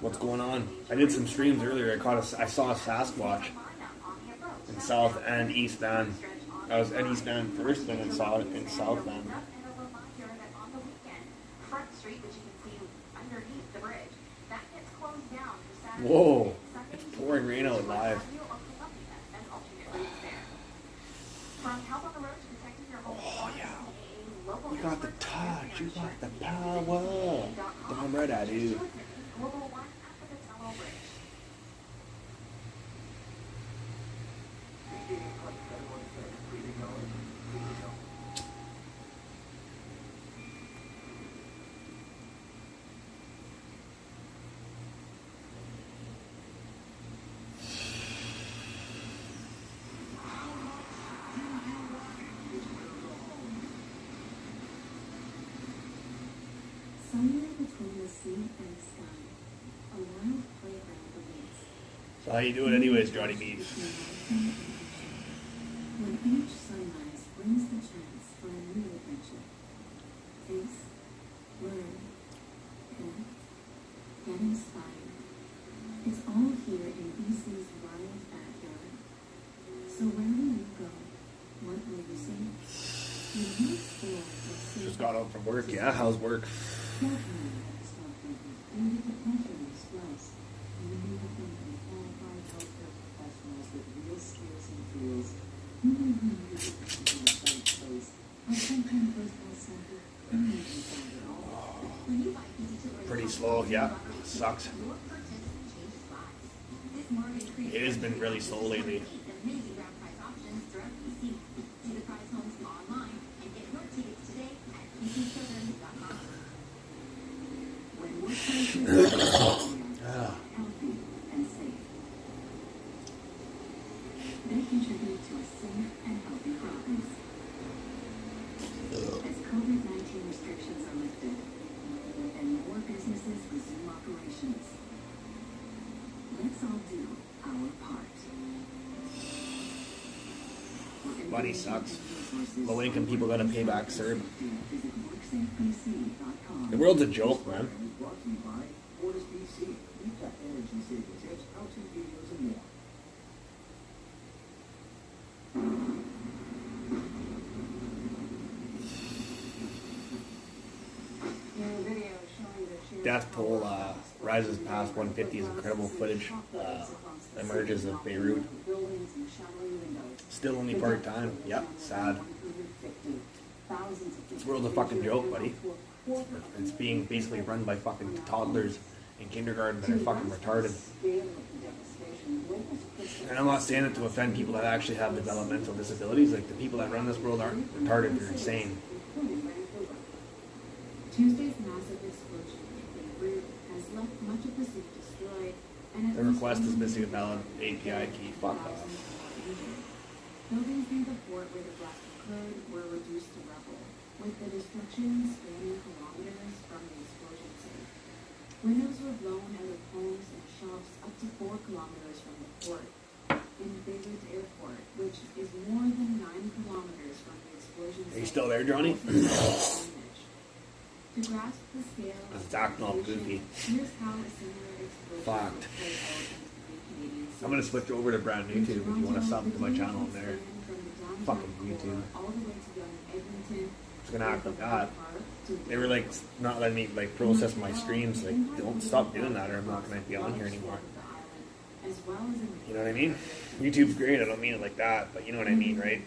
What's going on? I did some streams earlier. I saw a Sasquatch in South and East Van. I was at East Van first, then I saw it in South Van. Front Street, which you can see underneath the bridge, that gets closed down for Saturday. Whoa. Sunday, It's pouring rain out live. and alternate routes there. From help on the road to protecting your home. Oh, yeah. Local You got the experts touch. You share got the power. Damn right I do. Global One after the Tello Bridge. Somewhere between the sea and sky, a wild playground awaits. So how you doing anyways, Johnny Beef? When each sunrise brings the chance for a new adventure. Taste, learn, connect, get inspired. It's all here in BC's wild backyard. So where will you go? What will you see? When you explore what's safe, Just got home from work. Yeah, how's work? definitely at the Stop Thinking, and get the pleasure of express. You will be thinking qualified healthcare professionals with real skills and tools. You may be using the right place, or sometimes First Health Center, and you can find it all. When you buy easy to learn Pretty slow, yeah. Sucks. your purchase changes lives. This morning increased. It has been really slow lately. And many ground price options throughout BC. See the price homes online and get your tickets today at bcchildren.com. When workplaces are healthy and safe, they contribute to a safe and healthy province. As COVID-19 restrictions are lifted and more businesses resume operations, let's all do our part. Money sucks. Low income people gotta pay back CERB. Visit WorksafeBC.com. The world's a joke, man. Brought to you by Fortis BC. We've got energy saving tips, how-to videos, and more. Death toll rises past 150 is incredible footage. Emerges of Beirut. Still only part time. Yep, sad. This world's a fucking joke, buddy. It's being basically run by fucking toddlers in kindergarten that are fucking retarded. And I'm not saying it to offend people that actually have developmental disabilities. Like, the people that run this world aren't retarded, they're insane. Tuesday's massive explosion in Beirut has left much of the city destroyed, and The request is missing a valid API key. Fuck off. Buildings near the fort where the blast occurred were reduced to rubble, with the destruction spanning kilometers from the explosion site. Windows were blown out of homes and shops up to 4 kilometers from the port. In Beirut Airport, which is more than 9 kilometers from the explosion site. Are you still there, Johnny? To grasp the scale of It's acting all goofy. here's how a similar explosion Fucked. played out in three Canadian cities. I'm gonna switch over to brand YouTube if you want to sub to my channel in there. Fucking YouTube. It's gonna act like that. They were like not letting me like process my streams. Like, don't stop doing that, or I'm not gonna be on here anymore. You know what I mean? YouTube's great. I don't mean it like that, but you know what I mean, right?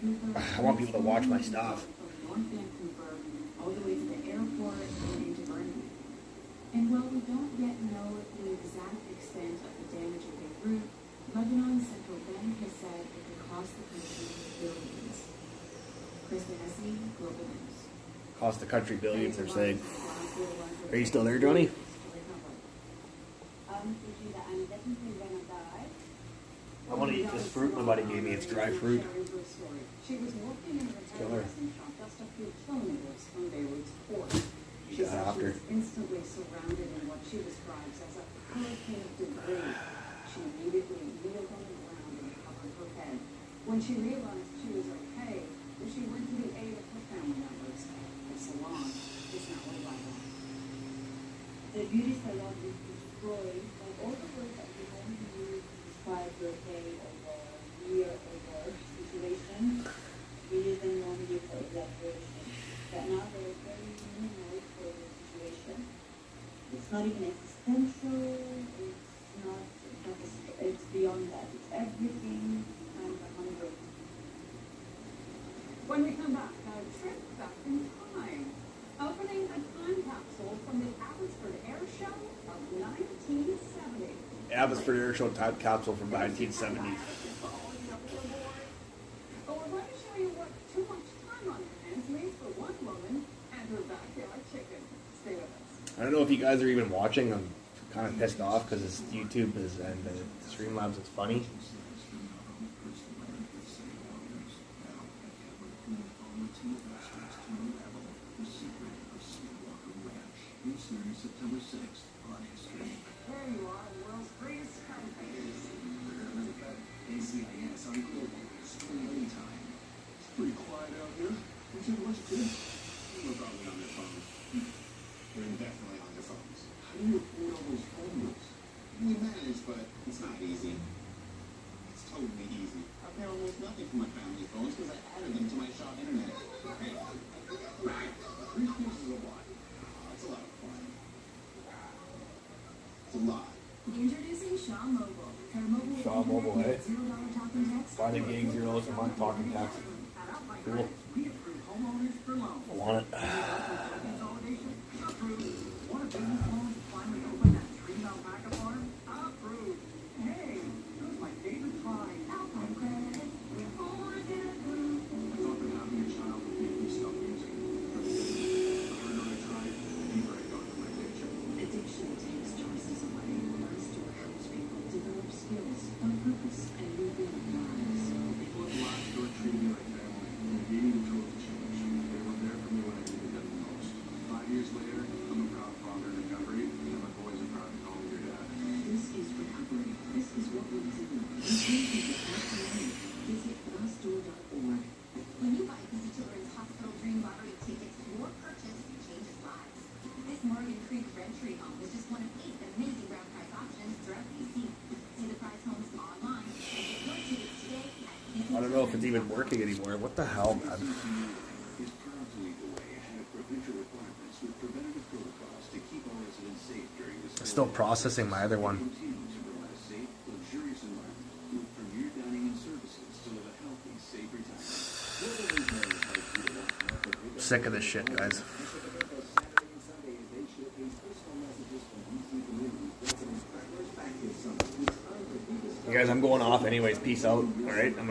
I want people to watch my stuff. All the way to the airport and into Burnaby. And while we don't yet know the exact extent cost the country billions, they're saying. Are you still there, Johnny? I want to eat this fruit my buddy gave me. It's dry fruit. She was working in a Killer. restaurant just a few kilometers from Beirut's port. She Yeah, said she after. was instantly surrounded in what she describes as a hurricane of debris. She immediately kneeled on the ground and covered her head. When she realized she was okay, she went to the aid of her family members. Her salon is now a rival. The beauty salon is destroyed, and all the words that we only use to describe the day or the year or the situation, we use them normally for exaggeration. But now they're very minimal for the situation. It's not even existential, it's not, it's beyond that. It's everything times 100. When we come back, a trip back in time. Opening a time capsule from the Abbotsford Air Show of 1970. Abbotsford Air Show time capsule from 1970. But we're going to show you what too much time on your hands means for one woman and her backyard chicken. Stay with us. I don't know if you guys are even watching. I'm kind of pissed off because it's YouTube is and Streamlabs is funny. September 6th on history. There you are, the world's greatest skyscrapers. ACIS on Global Streaming Time. It's pretty quiet out here. What's your lunch, kid? They're probably on their phones. They're definitely on their phones. How do you afford all those phone bills? We manage, but it's not easy. It's totally easy. I pay almost nothing for my family phones because I added them to my shop internet. Hey, 3 years is a lot. That's a lot of fun. It's a lot. Introducing Shaw Mobile. Their mobile Shaw Mobile, internet eh? with $0 talking text. Buy the gig, $0 a month, talking tax. Cool. We approve homeowners for loans. I want it. Consolidation approved. Want a business loan to finally open that dream alpaca farm? Approved. Hey, who's my favorite tribe? Alpine credit. We all get approved. I thought that having a child would make me stop using it. But it didn't. The harder I tried, the deeper I got in my addiction. Addiction takes choices away. Restore helps people develop skills, find purpose, and rebuild lives. People at Last Door treated me like family. They gave me the tools to change. They were there for me when I needed them the most. 5 years later, I'm a proud father in recovery, and my boys are proud to call me your dad. This is recovery. This is what we do. We take people out to life. Visit lastdoor.org. When you buy Easy Children's Hospital Dream Lottery tickets, your purchase changes lives. This Morgan Creek Red Tree home is just one of 8 amazing ground price options throughout BC. See the prize homes online and get your tickets today at I don't know if it's even working anymore. What the hell, man? Is proud to lead the way ahead of provincial requirements with preventative protocols to keep our residents safe during this. I'm still processing my other one. Continue to provide a safe, luxurious environment with premier dining and services to live a healthy, safe retirement. Sick of this shit, guys. You guys, I'm going off anyways. Peace out. All right, I'm gonna.